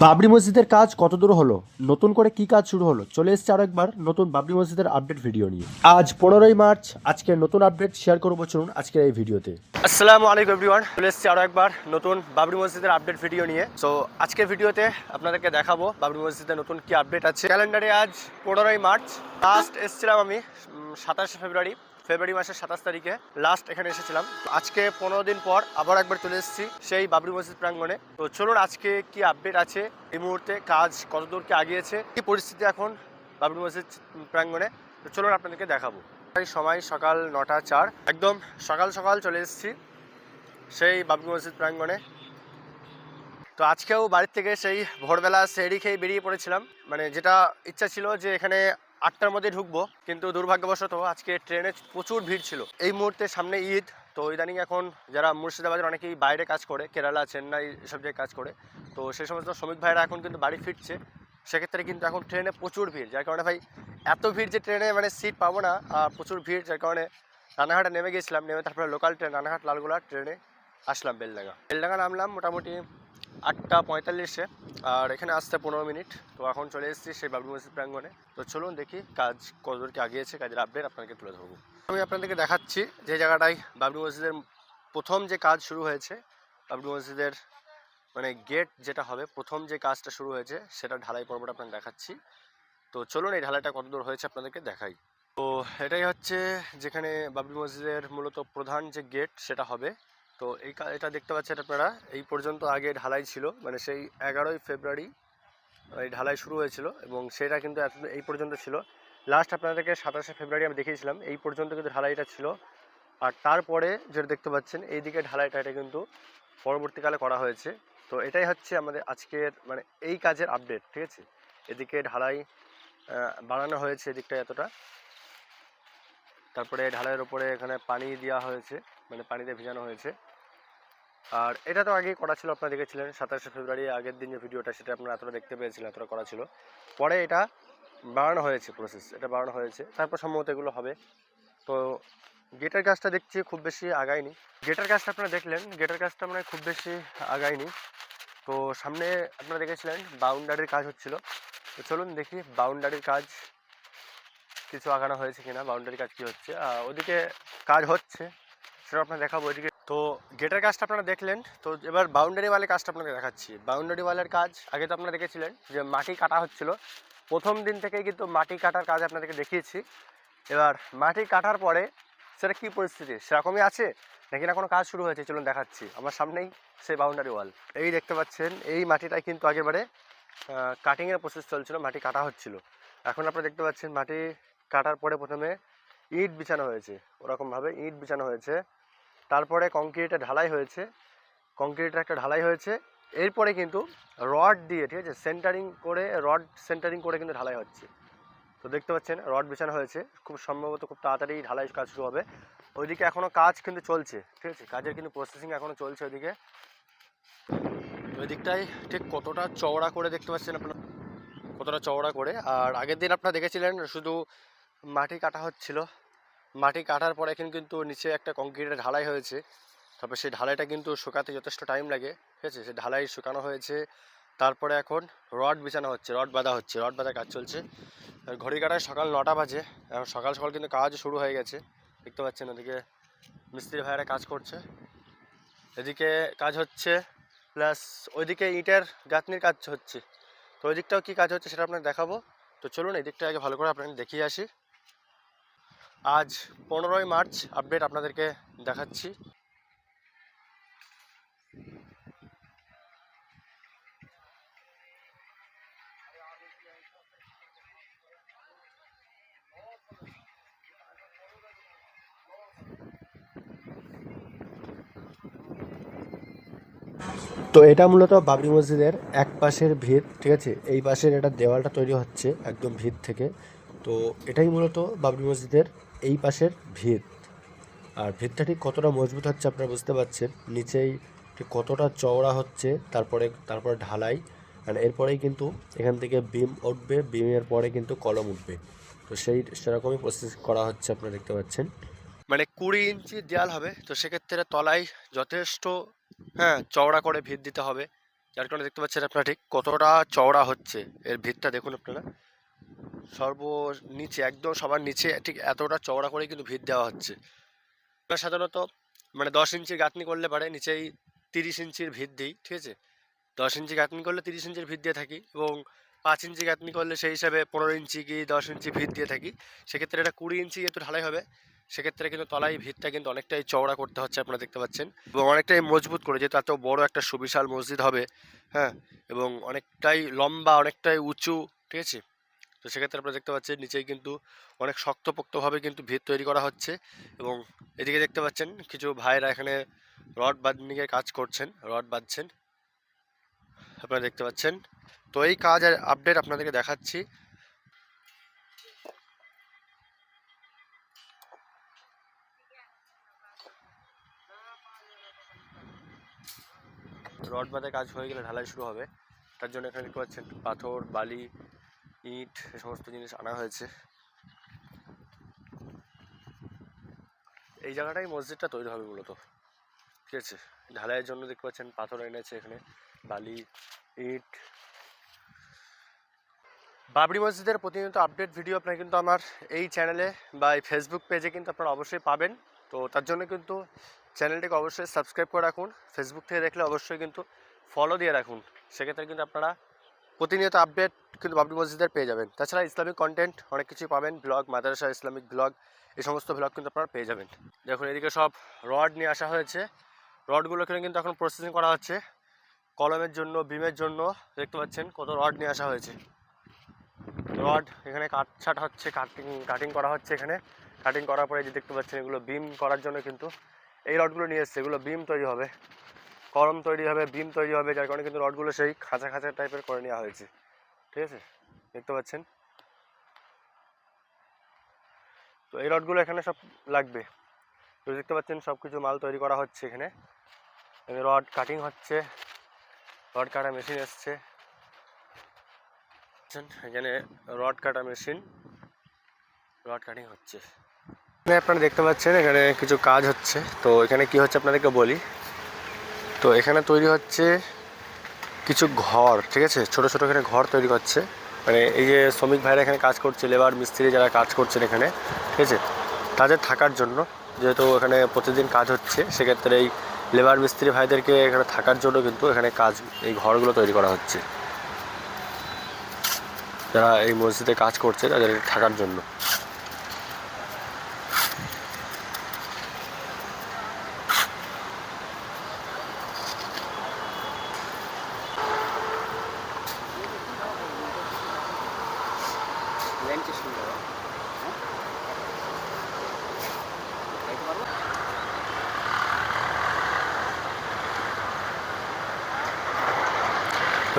বাবরি মসজিদের কাজ কত দূর হলো, নতুন করে কি কাজ শুরু হলো, চলে এসেছে আরো একবার নতুন বাবরি মসজিদের আপডেট ভিডিও নিয়ে। আজ 15ই মার্চ, আজকে নতুন আপডেট শেয়ার করবো, চলুন আজকের এই ভিডিওতে। আসসালামু আলাইকুম এভরিওয়ান, চলে এসেছি আরো একবার নতুন বাবরি মসজিদের আপডেট ভিডিও নিয়ে। সো আজকের ভিডিওতে আপনাদেরকে দেখাবো বাবরি মসজিদের নতুন কি আপডেট আছে। ক্যালেন্ডারে আজ 15ই মার্চ, লাস্ট এসেছিলাম আমি 27শে ফেব্রুয়ারি মাসের 27 তারিখে লাস্ট এখানে এসেছিলাম। আজকে 15 দিন পর আবার একবার চলে এসেছি সেই বাবরি মসজিদ প্রাঙ্গণে। তো চলুন আজকে কি আপডেট আছে, এই মুহূর্তে কাজ কতদূর কি আগিয়েছে, কি পরিস্থিতি এখন বাবরি মসজিদ প্রাঙ্গণে, তো চলুন আপনাদেরকে দেখাবো। সময় সকাল 9টা 4, একদম সকাল সকাল চলে এসেছি সেই বাবরি মসজিদ প্রাঙ্গণে। তো আজকেও বাড়ির থেকে সেই ভোরবেলা সেহরি খেয়ে বেরিয়ে পড়েছিলাম, মানে যেটা ইচ্ছা ছিল যে এখানে 8টার মধ্যে ঢুকবো, কিন্তু দুর্ভাগ্যবশত আজকে ট্রেনে প্রচুর ভিড় ছিল। এই মুহূর্তে সামনে ঈদ, তো ইদানিং এখন যারা মুর্শিদাবাদের অনেকেই বাইরে কাজ করে, কেরালা চেন্নাই এসব জায়গায় কাজ করে, তো সেই সমস্ত শ্রমিক ভাইরা এখন কিন্তু বাড়ি ফিরছে। সেক্ষেত্রে কিন্তু এখন ট্রেনে প্রচুর ভিড়, যার কারণে ভাই এত ভিড় যে ট্রেনে মানে সিট পাবো না, প্রচুর ভিড়, যার কারণে রানাঘাটে নেমে গেছিলাম, নেমে তারপরে লোকাল ট্রেন রানাঘাট লালগোলা ট্রেনে আসলাম বেলডাঙ্গা নামলাম মোটামুটি 8টা 45-এ, আর এখানে আসতে 15 মিনিট। তো এখন চলে এসেছি সেই বাবরি মসজিদ প্রাঙ্গণে। তো চলুন দেখি কাজ কতদূর কি আগিয়েছে, কাজের আপডেট আপনাদেরকে তুলে ধরবো। আমি আপনাদেরকে দেখাচ্ছি যে জায়গাটায় বাবরি মসজিদের প্রথম যে কাজ শুরু হয়েছে, বাবরি মসজিদের মানে গেট যেটা হবে, প্রথম যে কাজটা শুরু হয়েছে সেটা ঢালাই পর্বটা আপনাকে দেখাচ্ছি। তো চলুন এই ঢালাইটা কতদূর হয়েছে আপনাদেরকে দেখাই। তো এটাই হচ্ছে যেখানে বাবরি মসজিদের মূলত প্রধান যে গেট সেটা হবে। তো এটা দেখতে পাচ্ছেন আপনারা, এই পর্যন্ত আগে ঢালাই ছিল, মানে সেই 11ই ফেব্রুয়ারি এই ঢালাই শুরু হয়েছিল, এবং সেটা কিন্তু এই পর্যন্ত ছিল। লাস্ট আপনাদেরকে 27শে ফেব্রুয়ারি আমি দেখিয়েছিলাম, এই পর্যন্ত কিন্তু ঢালাইটা ছিল। আর তারপরে যেটা দেখতে পাচ্ছেন এইদিকে ঢালাইটা, এটা কিন্তু পরবর্তীকালে করা হয়েছে। তো এটাই হচ্ছে আমাদের আজকের মানে এই কাজের আপডেট, ঠিক আছে। এদিকে ঢালাই বাড়ানো হয়েছে এদিকটা এতটা, তারপরে ঢালাইয়ের ওপরে এখানে পানি দেওয়া হয়েছে, মানে পানিতে ভিজানো হয়েছে। আর এটা তো আগেই করা ছিল, আপনারা দেখেছিলেন 27শে ফেব্রুয়ারি আগের দিন যে ভিডিওটা, সেটা আপনারা এতটা দেখতে পেয়েছিলেন, এতটা করা ছিল। পরে এটা বাড়ানো হয়েছে, প্রসেস এটা বাড়ানো হয়েছে, তারপর সম্ভবত এগুলো হবে। তো গেটের কাজটা দেখছি খুব বেশি আগায়নি। গেটের কাজটা আপনারা দেখলেন, গেটের কাজটা মানে খুব বেশি আগায়নি। তো সামনে আপনারা দেখেছিলেন বাউন্ডারির কাজ হচ্ছিল। তো চলুন দেখি বাউন্ডারির কাজ কিছু আগানো হয়েছে কিনা, বাউন্ডারি কাজ কি হচ্ছে। ওদিকে কাজ হচ্ছে, সেটা আপনার দেখাবো ওইদিকে। তো গেটের কাজটা আপনারা দেখলেন, তো এবার বাউন্ডারি ওয়ালের কাজটা আপনাকে দেখাচ্ছি। বাউন্ডারি ওয়ালের কাজ আগে তো আপনারা দেখেছিলেন যে মাটি কাটা হচ্ছিল, প্রথম দিন থেকেই কিন্তু মাটি কাটার কাজ আপনাদেরকে দেখিয়েছি। এবার মাটি কাটার পরে সেটা কী পরিস্থিতি, সেরকমই আছে নাকি না কোনো কাজ শুরু হয়েছে, চলুন দেখাচ্ছি। আমার সামনেই সেই বাউন্ডারি ওয়াল, এই দেখতে পাচ্ছেন, এই মাটিটাই কিন্তু আগেরবারে কাটিংয়ের প্রসেস চলছিল, মাটি কাটা হচ্ছিল। এখন আপনারা দেখতে পাচ্ছেন মাটি কাটার পরে প্রথমে ইট বিছানো হয়েছে, ওরকমভাবে ইট বিছানো হয়েছে, তারপরে কংক্রিটের ঢালাই হয়েছে, কংক্রিটের একটা ঢালাই হয়েছে, এরপরে কিন্তু রড দিয়ে, ঠিক আছে, সেন্টারিং করে কিন্তু ঢালাই হচ্ছে। তো দেখতে পাচ্ছেন রড বিছানো হয়েছে, খুব সম্ভবত খুব তাড়াতাড়ি ঢালাই কাজ শুরু হবে। ওইদিকে এখনও কাজ কিন্তু চলছে, ঠিক আছে, কাজের কিন্তু প্রসেসিং এখনও চলছে ওইদিকে। ওই দিকটাই ঠিক কতটা চওড়া করে দেখতে পাচ্ছেন আপনারা, কতটা চওড়া করে। আর আগের দিন আপনারা দেখেছিলেন শুধু মাটি কাটা হচ্ছিল, মাটি কাটার পরে এখন কিন্তু নিচে একটা কংক্রিটের ঢালাই হয়েছে। তারপর সেই ঢালাইটা কিন্তু শুকাতে যথেষ্ট টাইম লাগে, ঠিক আছে, সেই ঢালাই শুকানো হয়েছে। তারপরে এখন রড বিছানো হচ্ছে, রড বাঁধা হচ্ছে, রড বাঁধা কাজ চলছে। ঘড়ি কাটায় সকাল 9টা বাজে, এখন সকাল সকাল কিন্তু কাজ শুরু হয়ে গেছে, দেখতে পাচ্ছেন। ওদিকে মিস্ত্রি ভাইয়েরা কাজ করছে, এদিকে কাজ হচ্ছে, প্লাস ওইদিকে ইটের গাঁথনির কাজ হচ্ছে। তো ওই দিকটাও কী কাজ হচ্ছে সেটা আপনাকে দেখাবো। তো চলুন এই দিকটা আগে ভালো করে আপনাকে দেখিয়ে আসি। আজ 15ই মার্চ আপডেট আপনাদেরকে দেখাচ্ছি। তো এটা মূলত বাবরি মসজিদের এক পাশের ভিত, ঠিক আছে, এই পাশের এটা দেওয়ালটা তৈরি হচ্ছে একদম ভিত থেকে। তো এটাই মূলত বাবরি মসজিদের এই পাশের ভিত। আর ভিতটা ঠিক কতটা মজবুত হচ্ছে আপনারা বুঝতে পারছেন, নিচেই ঠিক কতটা চওড়া হচ্ছে, তারপরে ঢালাই, আর এরপরেই কিন্তু এখান থেকে বিম উঠবে, বিমের পরে কিন্তু কলম উঠবে। তো সেরকমই প্রসেস করা হচ্ছে, আপনারা দেখতে পাচ্ছেন। মানে 20 ইঞ্চি দেয়াল হবে, তো সেক্ষেত্রে তলায় যথেষ্ট, হ্যাঁ, চওড়া করে ভিত দিতে হবে, যার কারণে দেখতে পাচ্ছেন আপনারা ঠিক কতটা চওড়া হচ্ছে এর ভিতটা দেখুন আপনারা। নিচে একদম সবার নিচে ঠিক এতটা চওড়া করে কিন্তু ভিত দেওয়া হচ্ছে। আমরা সাধারণত মানে 10 ইঞ্চির গাঁথনি করলে পারে নিচেই 30 ইঞ্চির ভিত দিই, ঠিক আছে। 10 ইঞ্চি গাঁথনি করলে 30 ইঞ্চির ভিত দিয়ে থাকি, এবং 5 ইঞ্চি গাঁথনি করলে সেই হিসাবে 15 ইঞ্চি কি 10 ইঞ্চি ভিত দিয়ে থাকি। সেক্ষেত্রে এটা 20 ইঞ্চি যেহেতু ঢালাই হবে, সেক্ষেত্রে কিন্তু তলায় ভিতটা কিন্তু অনেকটাই চওড়া করতে হচ্ছে, আপনারা দেখতে পাচ্ছেন, এবং অনেকটাই মজবুত করে, যেহেতু এত বড় একটা সুবিশাল মসজিদ হবে, হ্যাঁ, এবং অনেকটাই লম্বা, অনেকটাই উঁচু, ঠিক আছে। তো সেক্ষেত্রে আপনারা দেখতে পাচ্ছেন নিচেই কিন্তু অনেক শক্তপোক্তভাবে কিন্তু ভিত তৈরি করা হচ্ছে। এবং এদিকে দেখতে পাচ্ছেন কিছু ভাইরা এখানে রড বাঁধনিকে কাজ করছেন, রড বাঁধছেন, আপনারা দেখতে পাচ্ছেন। তো এই কাজের আপডেট আপনাদেরকে দেখাচ্ছি। রড বাঁধার কাজ হয়ে গেলে ঢালাই শুরু হবে। তার জন্য এখানে দেখতে পাচ্ছেন পাথর, বালি, ইট, এই সমস্ত জিনিস আনা হয়েছে। এই জায়গাটাই মসজিদটা তৈরি হবে মূলত, ঠিক আছে। ঢালাইয়ের জন্য দেখতে পাচ্ছেন পাথর এনেছে এখানে, বালি, ইট। বাবরি মসজিদের প্রতিনিয়ত আপডেট ভিডিও আপনারা কিন্তু আমার এই চ্যানেলে বা এই ফেসবুক পেজে কিন্তু আপনারা অবশ্যই পাবেন। তো তার জন্য কিন্তু চ্যানেলটিকে অবশ্যই সাবস্ক্রাইব করে রাখুন। ফেসবুক থেকে দেখলে অবশ্যই কিন্তু ফলো দিয়ে রাখুন। সেক্ষেত্রে কিন্তু আপনারা প্রতিনিয়ত আপডেট কিন্তু বাবরি মসজিদের পেয়ে যাবেন। তাছাড়া ইসলামিক কন্টেন্ট অনেক কিছুই পাবেন, ব্লগ, মাদ্রাসা, ইসলামিক ব্লগ, এই সমস্ত ব্লগ কিন্তু আপনারা পেয়ে যাবেন। দেখুন এদিকে সব রড নিয়ে আসা হয়েছে। রডগুলোকে কিন্তু এখন প্রসেসিং করা হচ্ছে কলমের জন্য, বিমের জন্য। দেখতে পাচ্ছেন কত রড নিয়ে আসা হয়েছে। রড এখানে কাটছাট হচ্ছে, কাটিং করা হচ্ছে। এখানে কাটিং করার পরে যে দেখতে পাচ্ছেন এগুলো বিম করার জন্য কিন্তু এই রডগুলো নিয়ে এসছে। এগুলো বিম তৈরি হবে, কলম তৈরি হবে, বিম তৈরি হবে, যার কারণে কিন্তু রডগুলো সেই খাঁচা খাঁচা টাইপের করে নেওয়া হয়েছে, ঠিক আছে, দেখতে পাচ্ছেন। তো এই রডগুলো এখানে সব লাগবে। তো দেখতে পাচ্ছেন সব কিছু মাল তৈরি করা হচ্ছে এখানে। রড কাটিং হচ্ছে, রড কাটা মেশিন এসছে এখানে, রড কাটা মেশিন, রড কাটিং হচ্ছে। এখানে আপনারা দেখতে পাচ্ছেন এখানে কিছু কাজ হচ্ছে। তো এখানে কি হচ্ছে আপনাদেরকে বলি। তো এখানে তৈরি হচ্ছে কিছু ঘর, ঠিক আছে, ছোট ছোট এখানে ঘর তৈরি করছে। মানে এই যে শ্রমিক ভাইরা এখানে কাজ করছে, লেবার মিস্ত্রি যারা কাজ করছেন এখানে, ঠিক আছে, তাদের থাকার জন্য, যেহেতু এখানে প্রতিদিন কাজ হচ্ছে, সেক্ষেত্রে এই লেবার মিস্ত্রি ভাইদেরকে এখানে থাকার জন্য কিন্তু এখানে কাজ, এই ঘরগুলো তৈরি করা হচ্ছে, যারা এই মসজিদে কাজ করছে তাদের থাকার জন্য।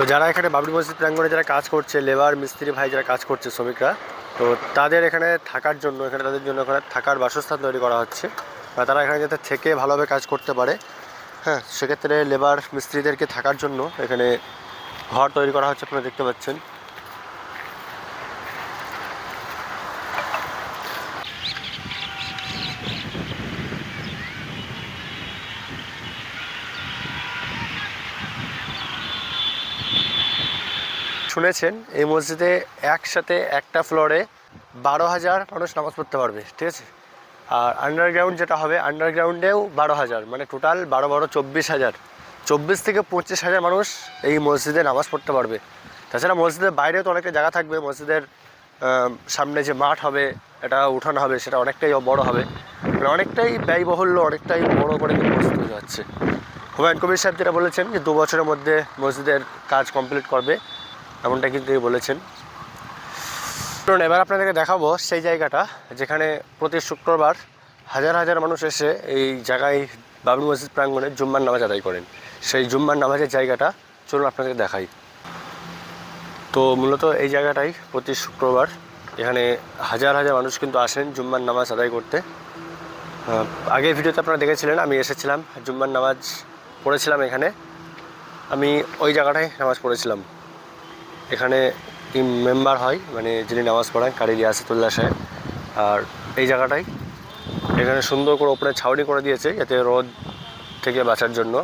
তো যারা এখানে বাবরি মসজিদ প্রাঙ্গণে যারা কাজ করছে, লেবার মিস্ত্রি ভাই যারা কাজ করছে, শ্রমিকরা, তো তাদের এখানে থাকার জন্য, এখানে তাদের জন্য এখানে থাকার বাসস্থান তৈরি করা হচ্ছে, বা তারা এখানে যাতে থেকে ভালোভাবে কাজ করতে পারে, হ্যাঁ, সেক্ষেত্রে লেবার মিস্ত্রিদেরকে থাকার জন্য এখানে ঘর তৈরি করা হচ্ছে, আপনারা দেখতে পাচ্ছেন। শুনেছেন এই মসজিদে একসাথে একটা ফ্লোরে 12,000 মানুষ নামাজ পড়তে পারবে, ঠিক আছে। আর আন্ডারগ্রাউন্ড যেটা হবে, আন্ডারগ্রাউন্ডেও 12,000, মানে টোটাল 24,000, 24 থেকে 25,000 মানুষ এই মসজিদে নামাজ পড়তে পারবে। তাছাড়া মসজিদের বাইরেও তো অনেকটা জায়গা থাকবে। মসজিদের সামনে যে মাঠ হবে, এটা উঠানো হবে, সেটা অনেকটাই বড় হবে, মানে অনেকটাই ব্যয়বহুল্য, অনেকটাই বড় করে কিন্তু মসজিদ তৈরি হচ্ছে। হুমায়ুন কবির সাহেব যেটা বলেছেন যে 2 বছরের মধ্যে মসজিদের কাজ কমপ্লিট করবে, এমনটা কিন্তু বলেছেন। এবার আপনাদেরকে দেখাবো সেই জায়গাটা যেখানে প্রতি শুক্রবার হাজার হাজার মানুষ এসে এই জায়গায় বাবরি মসজিদ প্রাঙ্গণে জুম্মার নামাজ আদায় করেন। সেই জুম্মার নামাজের জায়গাটা চলুন আপনাদেরকে দেখাই। তো মূলত এই জায়গাটাই প্রতি শুক্রবার এখানে হাজার হাজার মানুষ কিন্তু আসেন জুম্মার নামাজ আদায় করতে। আগের ভিডিওতে আপনারা দেখেছিলেন আমি এসেছিলাম, জুম্মার নামাজ পড়েছিলাম এখানে। আমি ওই জায়গাটায় নামাজ পড়েছিলাম। এখানে মেম্বার হয়, মানে যিনি নামাজ পড়ান, কারি রিয়াসতুল্লাহ সাহেব। আর এই জায়গাটাই এখানে সুন্দর করে ওপরে ছাউনি করে দিয়েছে যাতে রোদ থেকে বাঁচার জন্য।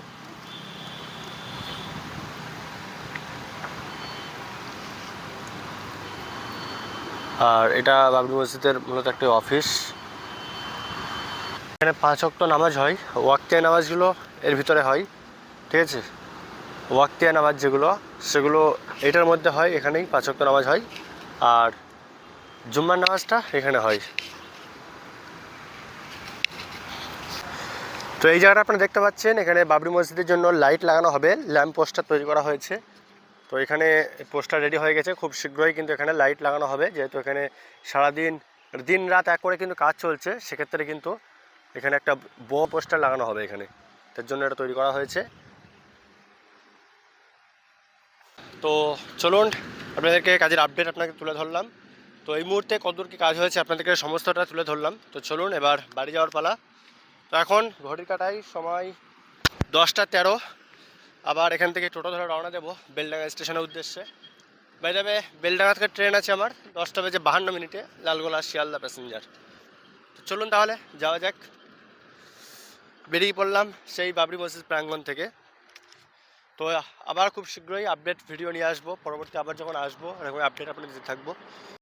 আর এটা বাবরি মসজিদের মূলত একটি অফিস। এখানে 5 ওয়াক্ত নামাজ হয়, ওয়াক্তিয়া নামাজগুলো এর ভিতরে হয়, ঠিক আছে। ওয়াক্তিয়া নামাজ যেগুলো সেগুলো এটার মধ্যে হয়, এখানেই 5 ওয়াক্ত নামাজ হয়। আর জুম্মার নামাজটা এখানে হয়। তো এই জায়গাটা আপনারা দেখতে পাচ্ছেন, এখানে বাবরি মসজিদের জন্য লাইট লাগানো হবে, ল্যাম্প পোস্টার তৈরি করা হয়েছে। তো এখানে পোস্টার রেডি হয়ে গেছে, খুব শীঘ্রই কিন্তু এখানে লাইট লাগানো হবে, যেহেতু এখানে সারাদিন দিন রাত এক করে কিন্তু কাজ চলছে। সেক্ষেত্রে কিন্তু এখানে একটা বড় পোস্টার লাগানো হবে এখানে, তার জন্য এটা তৈরি করা হয়েছে। তো চলুন আপনাদেরকে কাজের আপডেট আপনাকে তুলে ধরলাম। তো এই মুহূর্তে কতদূর কী কাজ হয়েছে আপনাদেরকে সমস্তটা তুলে ধরলাম। তো চলুন এবার বাড়ি যাওয়ার পালা। তো এখন ঘড়ির কাটায় সময় 10টা 13। আবার এখান থেকে টোটো ধরে রওনা দেবো বেলডাঙ্গা স্টেশনের উদ্দেশ্যে। বাই যাবে বেলডাঙ্গা থেকে ট্রেন আছে আমার 10টা বেজে 52 মিনিটে, লালগোলা শিয়ালদা প্যাসেঞ্জার। তো চলুন তাহলে যাওয়া যাক। বেরিয়ে পড়লাম সেই বাবরি মসজিদ প্রাঙ্গণ থেকে। তো আবার খুব শীঘ্রই আপডেট ভিডিও নিয়ে আসবো, পরবর্তী আবার যখন আসবো এরকম আপডেট আপনাদের দিতে থাকবো।